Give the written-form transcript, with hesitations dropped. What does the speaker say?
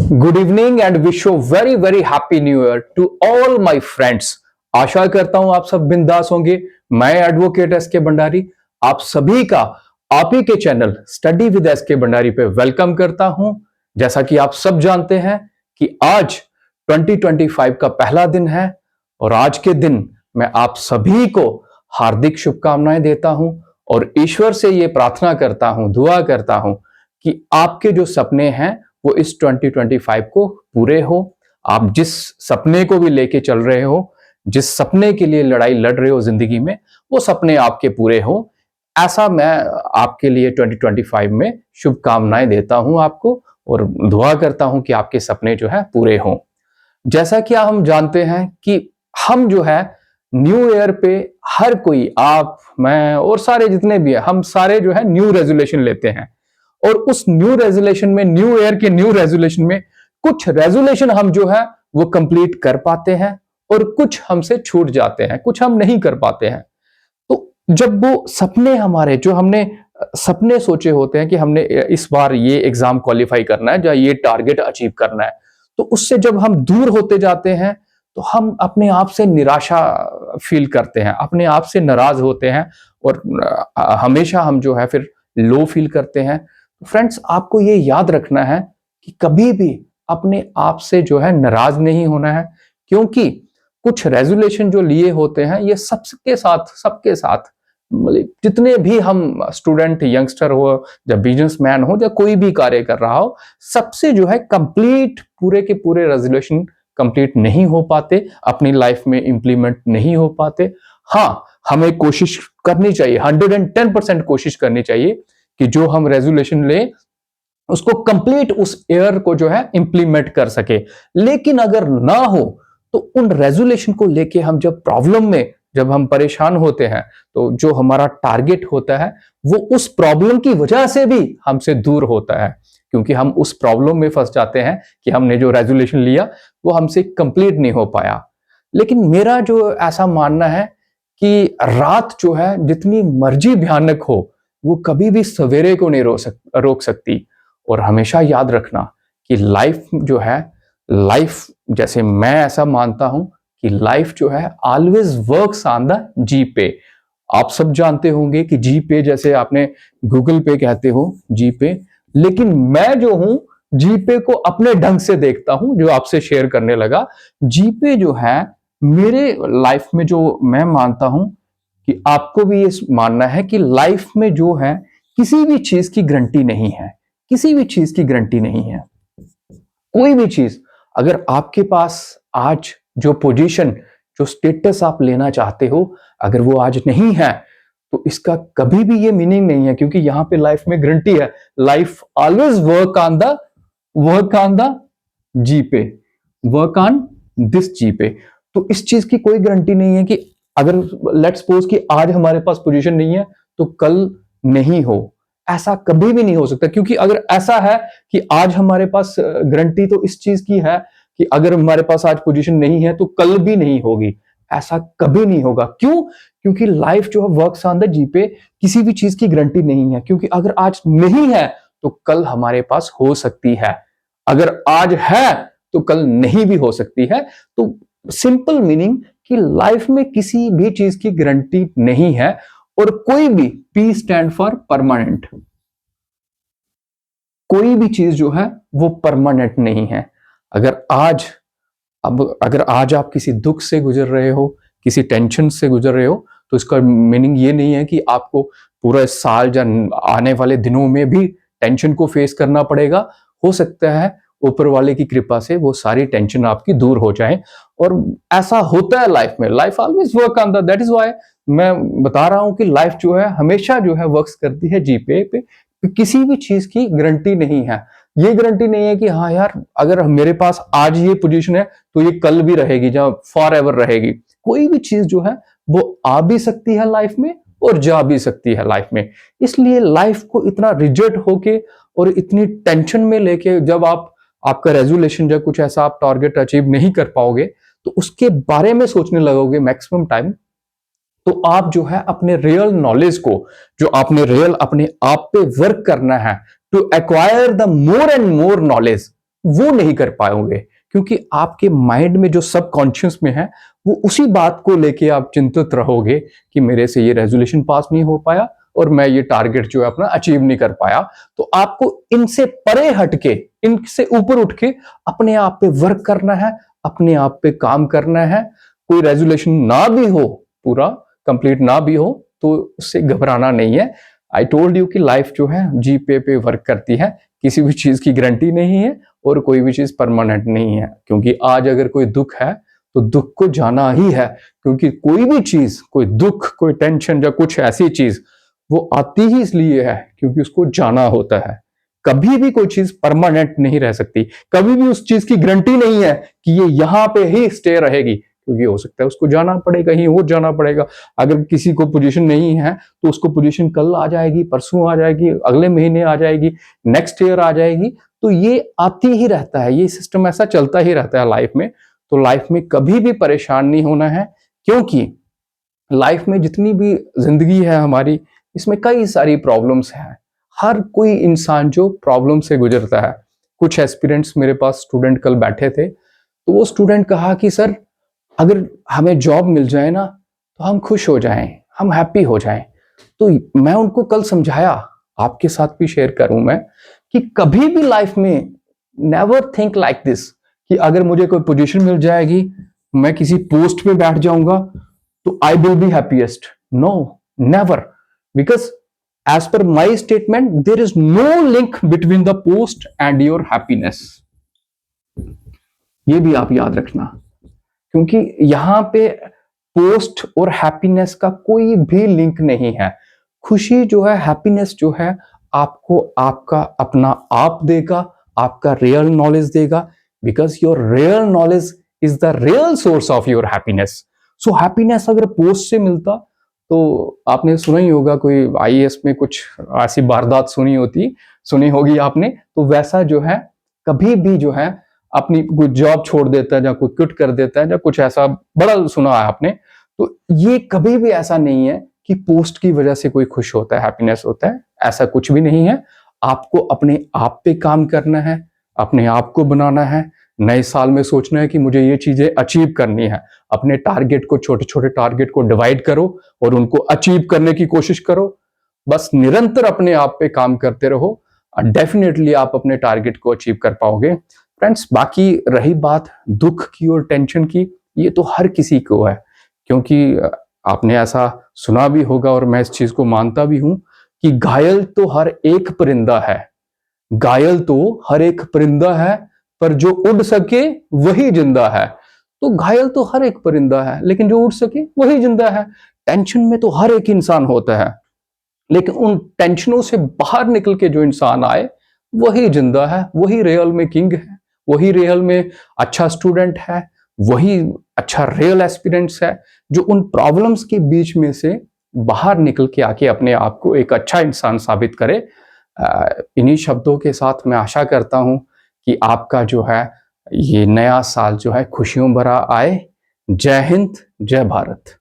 Good evening and wish you very very happy new year to all my friends. आशा करता हूं आप सब बिंदास होंगे। मैं एडवोकेट एस के भंडारी आप सभी का आप ही के चैनल स्टडी विद एस के भंडारी पे वेलकम करता हूं। जैसा कि आप सब जानते हैं कि आज 2025 का पहला दिन है और आज के दिन मैं आप सभी को हार्दिक शुभकामनाएं देता हूं और ईश्वर से ये प्रार्थना करता हूं, दुआ करता हूं कि आपके जो सपने हैं वो इस 2025 को पूरे हो। आप जिस सपने को भी लेके चल रहे हो, जिस सपने के लिए लड़ाई लड़ रहे हो जिंदगी में, वो सपने आपके पूरे हो, ऐसा मैं आपके लिए 2025 में शुभकामनाएं देता हूं आपको और दुआ करता हूं कि आपके सपने जो है पूरे हों। जैसा कि हम जानते हैं कि हम जो है न्यू ईयर पे हर कोई, आप, मैं और सारे जितने भी हैं, हम सारे जो है न्यू रेजोल्यूशन लेते हैं और उस न्यू रेजोल्यूशन में, न्यू ईयर के न्यू रेजोल्यूशन में कुछ रेजोल्यूशन हम जो है वो कंप्लीट कर पाते हैं और कुछ हमसे छूट जाते हैं, कुछ हम नहीं कर पाते हैं। तो जब वो सपने हमारे, जो हमने सपने सोचे होते हैं कि हमने इस बार ये एग्जाम क्वालिफाई करना है या ये टारगेट अचीव करना है, तो उससे जब हम दूर होते जाते हैं तो हम अपने आप से निराशा फील करते हैं, अपने आप से नाराज होते हैं और हमेशा हम जो है फिर लो फील करते हैं। फ्रेंड्स, आपको ये याद रखना है कि कभी भी अपने आप से जो है नाराज नहीं होना है, क्योंकि कुछ रेजोल्यूशन जो लिए होते हैं ये सबके साथ मतलब जितने भी हम स्टूडेंट, यंगस्टर हो या बिजनेसमैन हो या कोई भी कार्य कर रहा हो, सबसे जो है कंप्लीट पूरे के पूरे रेजोल्यूशन कंप्लीट नहीं हो पाते, अपनी लाइफ में इंप्लीमेंट नहीं हो पाते। हाँ, हमें कोशिश करनी चाहिए, 110% कोशिश करनी चाहिए कि जो हम रेजोल्यूशन ले उसको कंप्लीट उस ईयर को जो है इंप्लीमेंट कर सके। लेकिन अगर ना हो तो उन रेजोल्यूशन को लेके हम जब प्रॉब्लम में, जब हम परेशान होते हैं, तो जो हमारा टारगेट होता है वो उस प्रॉब्लम की वजह से भी हमसे दूर होता है, क्योंकि हम उस प्रॉब्लम में फंस जाते हैं कि हमने जो रेजोल्यूशन लिया वो हमसे कंप्लीट नहीं हो पाया। लेकिन मेरा जो ऐसा मानना है कि रात जो है जितनी मर्जी भयानक हो, वो कभी भी सवेरे को नहीं रोक सकती। और हमेशा याद रखना कि लाइफ जो है, लाइफ जैसे मैं ऐसा मानता हूं कि लाइफ जो है always works on the G पे। आप सब जानते होंगे कि जी पे, जैसे आपने गूगल पे कहते हो जी पे, लेकिन मैं जो हूं जी पे को अपने ढंग से देखता हूं, जो आपसे शेयर करने लगा। जी पे जो है मेरे लाइफ में, जो मैं मानता हूं कि आपको भी ये मानना है कि लाइफ में जो है किसी भी चीज की गारंटी नहीं है, किसी भी चीज की गारंटी नहीं है। कोई भी चीज, अगर आपके पास आज जो पोजीशन, जो स्टेटस आप लेना चाहते हो, अगर वो आज नहीं है तो इसका कभी भी ये मीनिंग नहीं है, क्योंकि यहां पे लाइफ में गारंटी है। Life always work on the G pay, work on this जी पे। तो इस चीज की कोई गारंटी नहीं है कि अगर लेट्स सपोज कि आज हमारे पास पोजीशन नहीं है तो कल नहीं हो, ऐसा कभी भी नहीं हो सकता। क्योंकि अगर ऐसा है कि आज हमारे पास गारंटी तो इस चीज की है कि अगर हमारे पास आज पोजीशन नहीं है तो कल भी नहीं होगी, ऐसा कभी नहीं होगा। क्यों? क्योंकि लाइफ जो है वर्क्स ऑन द जी पे, किसी भी चीज की गारंटी नहीं है, क्योंकि अगर आज नहीं है तो कल हमारे पास हो सकती है, अगर आज है तो कल नहीं भी हो सकती है। तो सिंपल मीनिंग कि लाइफ में किसी भी चीज की गारंटी नहीं है और कोई भी, पी स्टैंड फॉर परमानेंट, कोई भी चीज जो है वो परमानेंट नहीं है। अगर आज आप किसी दुख से गुजर रहे हो, किसी टेंशन से गुजर रहे हो, तो इसका मीनिंग ये नहीं है कि आपको पूरा साल या आने वाले दिनों में भी टेंशन को फेस करना पड़ेगा। हो सकता है ऊपर वाले की कृपा से वो सारी टेंशन आपकी दूर हो जाए, और ऐसा होता है लाइफ में। Life always work on the, that is why मैं बता रहा हूं कि लाइफ जो है हमेशा जो है वर्क्स करती है जी पे। किसी भी चीज की गारंटी नहीं है। ये गारंटी नहीं है कि हाँ यार, अगर मेरे पास आज ये पोजीशन है तो ये कल भी रहेगी, जहां फॉर एवर रहेगी। कोई भी चीज जो है वो आ भी सकती है लाइफ में और जा भी सकती है लाइफ में। इसलिए लाइफ को इतना रिजिड होके और इतनी टेंशन में लेके, जब आपका रेजोल्यूशन, जब कुछ ऐसा आप टारगेट अचीव नहीं कर पाओगे तो उसके बारे में सोचने लगोगे मैक्सिमम टाइम, तो आप जो है अपने रियल नॉलेज को, जो आपने रियल अपने आप पे वर्क करना है to acquire the more and more knowledge, वो नहीं कर पाओगे, क्योंकि आपके माइंड में जो सबकॉन्शियस में है वो उसी बात को लेके आप चिंतित रहोगे कि मेरे से ये रेजोल्यूशन पास नहीं हो पाया और मैं ये टारगेट जो है अपना अचीव नहीं कर पाया। तो आपको इनसे परे हटके, इनसे ऊपर उठ के अपने आप पे वर्क करना है, अपने आप पे काम करना है। कोई रेजोल्यूशन ना भी हो, पूरा कंप्लीट ना भी हो, तो उससे घबराना नहीं है। आई टोल्ड यू कि लाइफ जो है जी पे वर्क करती है, किसी भी चीज की गारंटी नहीं है और कोई भी चीज परमानेंट नहीं है। क्योंकि आज अगर कोई दुख है तो दुख को जाना ही है, क्योंकि कोई भी चीज, कोई दुख, कोई टेंशन या कुछ ऐसी चीज वो आती ही इसलिए है क्योंकि उसको जाना होता है। कभी भी कोई चीज परमानेंट नहीं रह सकती, कभी भी उस चीज की गारंटी नहीं है कि ये यहां पे ही स्टे रहेगी, क्योंकि हो सकता है उसको जाना पड़े, कहीं और जाना पड़ेगा। अगर किसी को पोजीशन नहीं है तो उसको पोजीशन कल आ जाएगी, परसों आ जाएगी, अगले महीने आ जाएगी, नेक्स्ट ईयर आ जाएगी। तो ये आती ही रहता है, ये सिस्टम ऐसा चलता ही रहता है लाइफ में। तो लाइफ में कभी भी परेशान नहीं होना है, क्योंकि लाइफ में जितनी भी जिंदगी है हमारी, इसमें कई सारी प्रॉब्लम्स हैं। हर कोई इंसान जो प्रॉब्लम से गुजरता है। कुछ एस्पिरेंट्स मेरे पास स्टूडेंट कल बैठे थे, तो वो स्टूडेंट कहा कि सर अगर हमें जॉब मिल जाए ना तो हम खुश हो जाएं, हम हैप्पी हो जाएं। तो मैं उनको कल समझाया, आपके साथ भी शेयर करूं मैं, कि कभी भी लाइफ में नेवर थिंक लाइक दिस कि अगर मुझे कोई पोजीशन मिल जाएगी, मैं किसी पोस्ट पे बैठ जाऊंगा तो I will be happiest. No, never. Because as per my statement there is no link between the post and your happiness. ये भी आप याद रखना, क्योंकि यहां पे पोस्ट और हैप्पीनेस का कोई भी लिंक नहीं है। खुशी जो है, हैप्पीनेस जो है, आपको आपका अपना आप देगा, आपका रियल नॉलेज देगा। Because your real knowledge is the real source of your happiness. So happiness अगर पोस्ट से मिलता, तो आपने सुना ही होगा, कोई आईएएस में कुछ ऐसी वारदात सुनी होगी आपने। तो वैसा जो है, कभी भी जो है अपनी कोई जॉब छोड़ देता है या कोई क्विट कर देता है या कुछ ऐसा बड़ा सुना है आपने। तो ये कभी भी ऐसा नहीं है कि पोस्ट की वजह से कोई खुश होता है, हैप्पीनेस होता है। ऐसा कुछ भी नहीं है। आपको अपने आप पे काम करना है, अपने आप को बनाना है। नए साल में सोचना है कि मुझे ये चीजें अचीव करनी है। अपने टारगेट को, छोटे छोटे टारगेट को डिवाइड करो और उनको अचीव करने की कोशिश करो। बस निरंतर अपने आप पे काम करते रहो और डेफिनेटली आप अपने टारगेट को अचीव कर पाओगे। फ्रेंड्स, बाकी रही बात दुख की और टेंशन की, ये तो हर किसी को है। क्योंकि आपने ऐसा सुना भी होगा और मैं इस चीज को मानता भी हूं कि घायल तो हर एक परिंदा है, घायल तो हर एक परिंदा है, पर जो उड़ सके वही जिंदा है। तो घायल तो हर एक परिंदा है, लेकिन जो उड़ सके वही जिंदा है। टेंशन में तो हर एक इंसान होता है, लेकिन उन टेंशनों से बाहर निकल के जो इंसान आए वही जिंदा है, वही रियल में किंग है, वही रियल में अच्छा स्टूडेंट है, वही अच्छा रियल एस्पिरेंट्स है, जो उन प्रॉब्लम्स के बीच में से बाहर निकल के आके अपने आप को एक अच्छा इंसान साबित करे। इन्हीं शब्दों के साथ मैं आशा करता हूं कि आपका जो है ये नया साल जो है खुशियों भरा आए। जय हिंद, जय भारत।